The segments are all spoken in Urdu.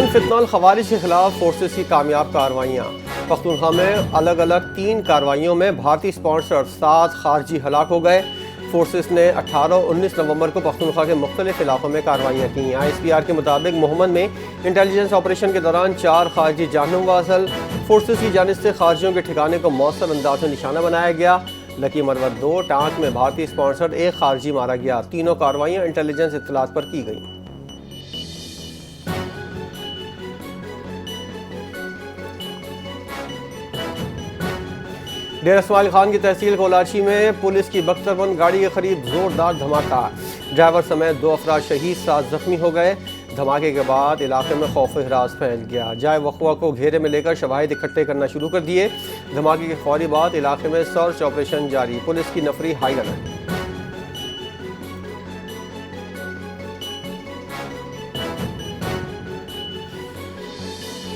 یمن فتنہ الخوارج کے خلاف فورسز کی کامیاب کارروائیاں۔ پختونخوا میں الگ الگ 3 کارروائیوں میں بھارتی سپانسر 7 خارجی ہلاک ہو گئے۔ فورسز نے 18 اور 19 نومبر کو پختونخوا کے مختلف علاقوں میں کارروائیاں کیں۔ ISPR کے مطابق محمد میں انٹیلیجنس آپریشن کے دوران 4 خارجی جہنم واصل۔ فورسز کی جانب سے خارجیوں کے ٹھکانے کو مؤثر انداز میں نشانہ بنایا گیا۔ لکی مروت 2 ٹانک میں بھارتی سپانسر 1 خارجی مارا گیا۔ تینوں کارروائیاں انٹیلیجنس اطلاعات پر کی گئیں۔ ڈیرہ اسماعیل خان کی تحصیل کولاچی میں پولیس کی بختربند گاڑی کے قریب زوردار دھماکہ، ڈرائیور سمیت 2 افراد شہید، 7 زخمی ہو گئے۔ دھماکے کے بعد علاقے میں خوف و ہراس پھیل گیا۔ جائے وقوع کو گھیرے میں لے کر شواہد اکٹھے کرنا شروع کر دیے۔ دھماکے کے فوری بعد علاقے میں سرچ آپریشن جاری، پولیس کی نفری ہائی الرٹ۔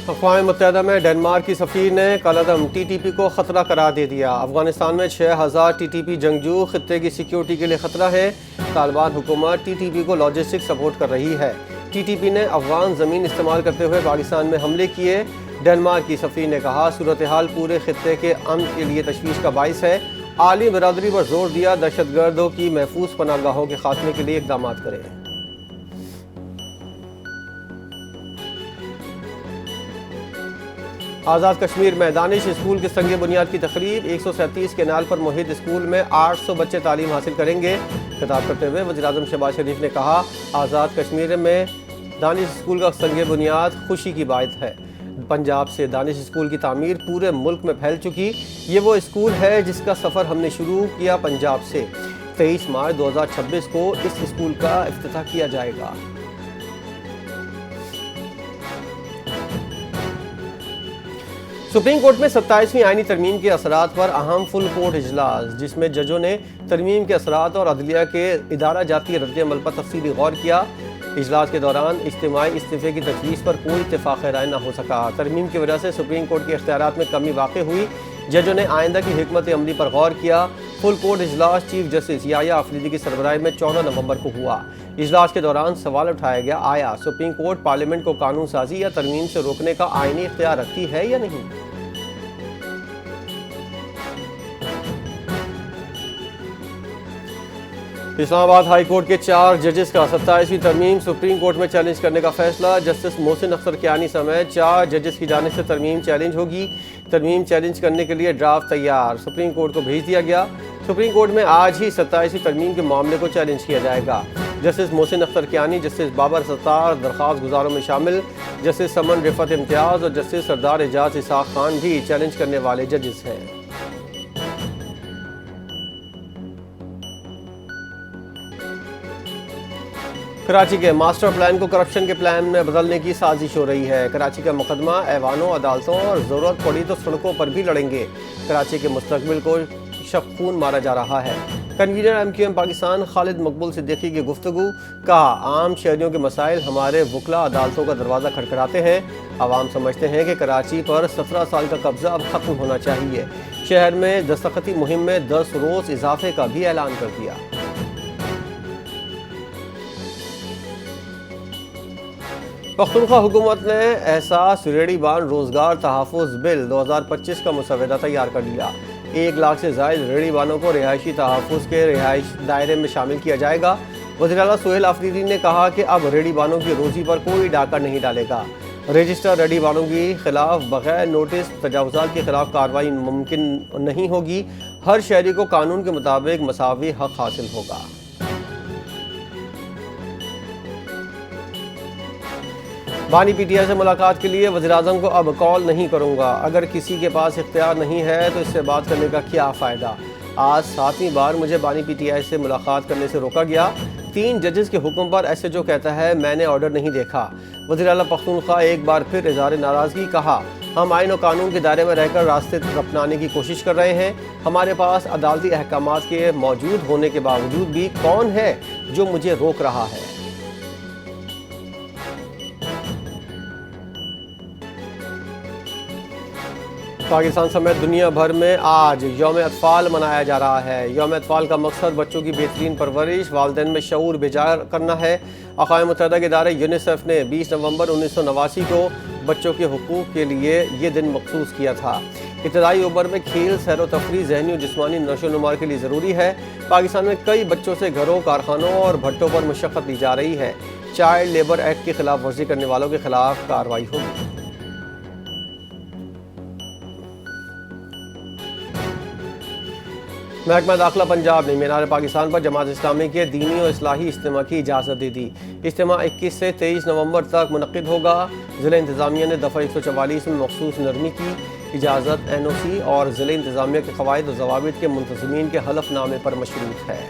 اقوام متحدہ میں ڈنمارک کی سفیر نے کالعدم TTP کو خطرہ قرار دے دیا۔ افغانستان میں 6000 TTP جنگجو خطے کی سیکیورٹی کے لیے خطرہ ہے۔ طالبان حکومت TTP کو لاجسٹک سپورٹ کر رہی ہے۔ TTP نے افغان زمین استعمال کرتے ہوئے پاکستان میں حملے کیے۔ ڈنمارک کی سفیر نے کہا صورتحال پورے خطے کے امن کے لیے تشویش کا باعث ہے۔ عالمی برادری پر زور دیا دہشت گردوں کی محفوظ پناہ گاہوں کے خاتمے کے لیے اقدامات کریں۔ آزاد کشمیر میں دانش اسکول کے سنگ بنیاد کی تقریب۔ 137 کینال پر محیط اسکول میں 800 بچے تعلیم حاصل کریں گے۔ خطاب کرتے ہوئے وزیراعظم شہباز شریف نے کہا آزاد کشمیر میں دانش اسکول کا سنگ بنیاد خوشی کی بات ہے۔ پنجاب سے دانش اسکول کی تعمیر پورے ملک میں پھیل چکی۔ یہ وہ اسکول ہے جس کا سفر ہم نے شروع کیا پنجاب سے۔ 23 مارچ 2026 کو اس اسکول کا افتتاح کیا جائے گا۔ سپریم کورٹ میں 27ویں آئینی ترمیم کے اثرات پر اہم فل کورٹ اجلاس، جس میں ججوں نے ترمیم کے اثرات اور عدلیہ کے ادارہ جاتی رد عمل پر تفصیلی غور کیا۔ اجلاس کے دوران اجتماعی استعفے کی تجویز پر کوئی اتفاق رائے نہ ہو سکا۔ ترمیم کی وجہ سے سپریم کورٹ کے اختیارات میں کمی واقع ہوئی۔ ججوں نے آئندہ کی حکمت عملی پر غور کیا۔ فل کورٹ اجلاس چیف جسٹس یحییٰ آفریدی کی سربراہی میں 14 نومبر کو ہوا۔ اجلاس کے دوران سوال اٹھایا گیا آیا سپریم کورٹ پارلیمنٹ کو قانون سازی یا ترمیم سے روکنے کا آئینی اختیار رکھتی ہے یا نہیں۔ اسلام آباد ہائی کورٹ کے 4 ججز کا 27ویں ترمیم سپریم کورٹ میں چیلنج کرنے کا فیصلہ۔ جسٹس محسن اختر کیانی سمیت 4 ججز کی جانب سے ترمیم چیلنج ہوگی۔ ترمیم چیلنج کرنے کے لیے ڈرافٹ تیار سپریم کورٹ کو بھیج دیا گیا۔ سپریم کورٹ میں آج ہی 27ویں ترمیم کے معاملے کو چیلنج کیا جائے گا۔ جسٹس محسن اختر کیانی، جسٹس بابر ستار درخواست گزاروں میں شامل، جسٹس سمن رفعت امتیاز اور جسٹس سردار اعجاز اسحاق خان بھی چیلنج کرنے والے ججز ہیں۔ کراچی کے ماسٹر پلان کو کرپشن کے پلان میں بدلنے کی سازش ہو رہی ہے۔ کراچی کا مقدمہ ایوانوں، عدالتوں اور ضرورت پڑی تو سڑکوں پر بھی لڑیں گے۔ کراچی کے مستقبل کو شب خون مارا جا رہا ہے۔ کنوینر MQM پاکستان خالد مقبول صدیقی کی گفتگو، کہا عام شہریوں کے مسائل ہمارے وکلا عدالتوں کا دروازہ کھٹکھٹاتے ہیں۔ عوام سمجھتے ہیں کہ کراچی پر 17 سال کا قبضہ اب ختم ہونا چاہیے۔ شہر میں دستخطی مہم میں 10 روز اضافے کا بھی اعلان کر دیا۔ پختونخوا حکومت نے احساس ریڑھی بان روزگار تحفظ بل 2025 کا مسودہ تیار کر لیا۔ 1 لاکھ سے زائد ریڑھی بانوں کو رہائشی تحفظ کے رہائش دائرے میں شامل کیا جائے گا۔ وزیر اعلیٰ سہیل آفریدی نے کہا کہ اب ریڑھی بانوں کی روزی پر کوئی ڈاکہ نہیں ڈالے گا۔ رجسٹر ریڑھی بانوں کے خلاف بغیر نوٹس تجاوزات کے خلاف کارروائی ممکن نہیں ہوگی۔ ہر شہری کو قانون کے مطابق مساوی حق حاصل ہوگا۔ بانی PTI سے ملاقات کے لیے وزیراعظم کو اب کال نہیں کروں گا۔ اگر کسی کے پاس اختیار نہیں ہے تو اس سے بات کرنے کا کیا فائدہ۔ آج 7ویں بار مجھے بانی PTI سے ملاقات کرنے سے روکا گیا۔ 3 ججز کے حکم پر SHO کہتا ہے میں نے آرڈر نہیں دیکھا۔ وزیر اعلیٰ پختونخوا ایک بار پھر اظہار ناراضگی، کہا ہم آئین و قانون کے دائرے میں رہ کر راستے اپنانے کی کوشش کر رہے ہیں۔ ہمارے پاس عدالتی احکامات کے موجود ہونے کے باوجود بھی کون ہے جو مجھے روک رہا ہے۔ پاکستان سمیت دنیا بھر میں آج یوم اطفال منایا جا رہا ہے۔ یوم اطفال کا مقصد بچوں کی بہترین پرورش، والدین میں شعور بیدار کرنا ہے۔ اقوام متحدہ کے ادارے یونیسیف نے 20 نومبر 1989 کو بچوں کے حقوق کے لیے یہ دن مخصوص کیا تھا۔ ابتدائی عمر میں کھیل، سیر و تفریح، ذہنی و جسمانی نشو و نما کے لیے ضروری ہے۔ پاکستان میں کئی بچوں سے گھروں، کارخانوں اور بھٹوں پر مشقت لی جا رہی ہے۔ چائلڈ لیبر ایکٹ کی خلاف ورزی کرنے والوں کے خلاف کارروائی ہوگی۔ محکمہ داخلہ پنجاب نے مینار پاکستان پر جماعت اسلامی کے دینی و اصلاحی اجتماع کی اجازت دے دی۔ اجتماع 21 سے 23 نومبر تک منعقد ہوگا۔ ضلع انتظامیہ نے دفعہ 144 میں مخصوص نرمی کی اجازت NOC اور ضلع انتظامیہ کے قواعد و ضوابط کے منتظمین کے حلف نامے پر مشروط ہے۔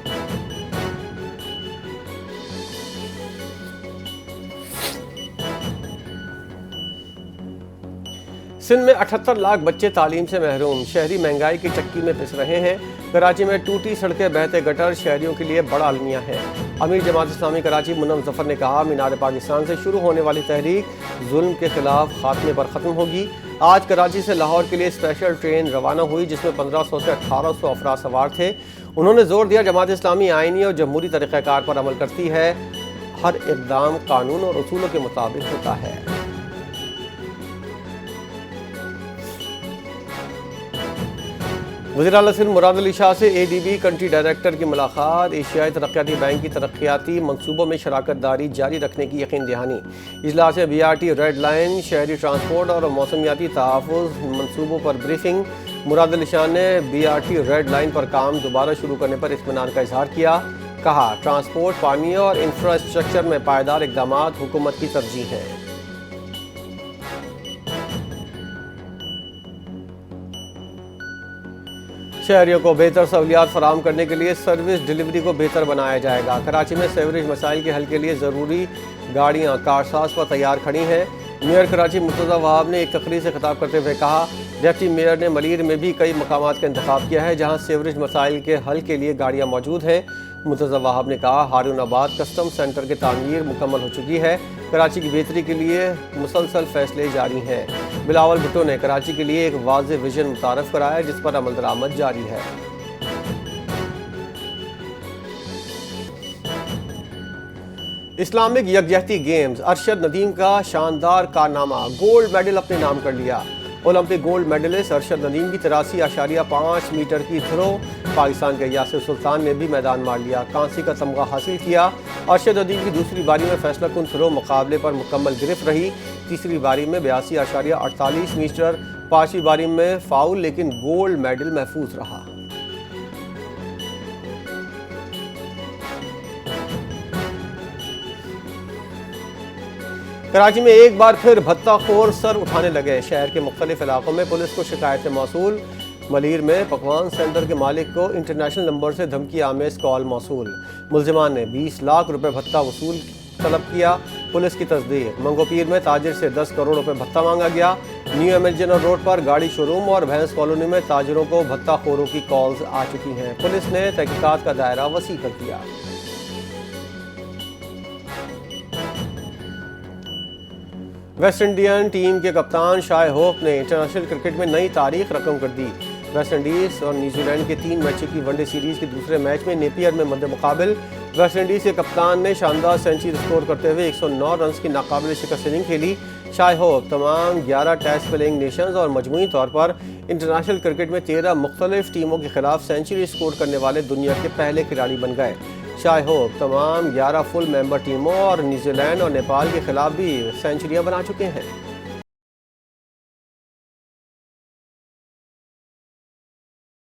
سندھ میں 78 لاکھ بچے تعلیم سے محروم، شہری مہنگائی کی چکی میں پس رہے ہیں۔ کراچی میں ٹوٹی سڑکیں، بہتے گٹر شہریوں کے لیے بڑا المیہ ہے۔ امیر جماعت اسلامی کراچی منم ظفر نے کہا، مینار پاکستان سے شروع ہونے والی تحریک ظلم کے خلاف خاتمے پر ختم ہوگی۔ آج کراچی سے لاہور کے لیے اسپیشل ٹرین روانہ ہوئی جس میں 1500 سے 1800 افراد سوار تھے۔ انہوں نے زور دیا، جماعت اسلامی آئینی اور جمہوری طریقہ کار پر عمل کرتی ہے، ہر اقدام قانون اور اصولوں کے مطابق ہوتا ہے۔ وزیر اعلیٰ سندھ مراد علی شاہ سے ADB کنٹری ڈائریکٹر کی ملاقات، ایشیائی ترقیاتی بینک کی ترقیاتی منصوبوں میں شراکت داری جاری رکھنے کی یقین دہانی۔ اجلاس میں BRT ریڈ لائن، شہری ٹرانسپورٹ اور موسمیاتی تحفظ منصوبوں پر بریفنگ۔ مراد علی شاہ نے BRT ریڈ لائن پر کام دوبارہ شروع کرنے پر اطمینان کا اظہار کیا۔ کہا، ٹرانسپورٹ، پانی اور انفراسٹرکچر میں پائیدار اقدامات حکومت کی ترجیح ہیں۔ شہریوں کو بہتر سہولیات فراہم کرنے کے لیے سروس ڈیلیوری کو بہتر بنایا جائے گا۔ کراچی میں سیوریج مسائل کے حل کے لیے ضروری گاڑیاں کارساز پر تیار کھڑی ہیں۔ میئر کراچی مرتضی وہاب نے ایک تقریر سے خطاب کرتے ہوئے کہا، ڈپٹی میئر نے ملیر میں بھی کئی مقامات کا انتخاب کیا ہے جہاں سیوریج مسائل کے حل کے لیے گاڑیاں موجود ہیں۔ مرتضی وہاب نے کہا، ہارون آباد کسٹم سینٹر کی تعمیر مکمل ہو چکی ہے۔ کراچی کی بہتری کے لیے مسلسل فیصلے جاری ہیں۔ بلاول بھٹو نے کراچی کے لیے ایک واضح ویژن متعارف کرایا جس پر عمل درآمد جاری ہے۔ اسلامک یکجہتی گیمز، ارشد ندیم کا شاندار کارنامہ، گولڈ میڈل اپنے نام کر لیا۔ Olympic gold medallist Arshad Nadeem کی 83.5 میٹر کی تھرو، پاکستان کے یاسر سلطان نے بھی میدان مار لیا، کانسی کا تمغہ حاصل کیا۔ ارشد ندیم کی دوسری باری میں فیصلہ کن تھرو مقابلے پر مکمل گرفت رہی۔ تیسری باری میں 82.48 میٹر، پانچویں باری میں فاؤل، لیکن گولڈ میڈل محفوظ رہا۔ کراچی میں ایک بار پھر بھتہ خور سر اٹھانے لگے، شہر کے مختلف علاقوں میں پولیس کو شکایتیں موصول۔ ملیر میں پکوان سینٹر کے مالک کو انٹرنیشنل نمبر سے دھمکی آمیز کال موصول، ملزمان نے 20 لاکھ روپے بھتہ وصول طلب کیا۔ پولیس کی تصدیق، منگو پیر میں تاجر سے 10 کروڑ روپے بھتہ مانگا گیا۔ نیو ایمرجنر روڈ پر گاڑی شو روم اور بھینس کالونی میں تاجروں کو بھتہ خوروں کی کالز آ چکی ہیں۔ پولیس نے تحقیقات کا دائرہ وسیع کر دیا۔ ویسٹ انڈین ٹیم کے کپتان شاہ ہوپ نے انٹرنیشنل کرکٹ میں نئی تاریخ رقم کر دی۔ ویسٹ انڈیز اور نیوزی لینڈ کے 3 میچوں کی ون ڈے سیریز کے دوسرے میچ میں نیپیئر میں مد مقابل ویسٹ انڈیز کے کپتان نے شاندار سینچری اسکور کرتے ہوئے 109 رنز کی ناقابل شکست اننگ کھیلی۔ شاہ ہوپ تمام 11 ٹیسٹ پلئنگ نیشنز اور مجموعی طور پر انٹرنیشنل کرکٹ میں 13 مختلف ٹیموں کے خلاف سینچری اسکور کرنے والے دنیا کے پہلے کھلاڑی بن گئے۔ شاہ ہوپ تمام 11 فل ممبر ٹیموں اور نیوزی لینڈ اور نیپال کے خلاف بھی سینچریاں بنا چکے ہیں۔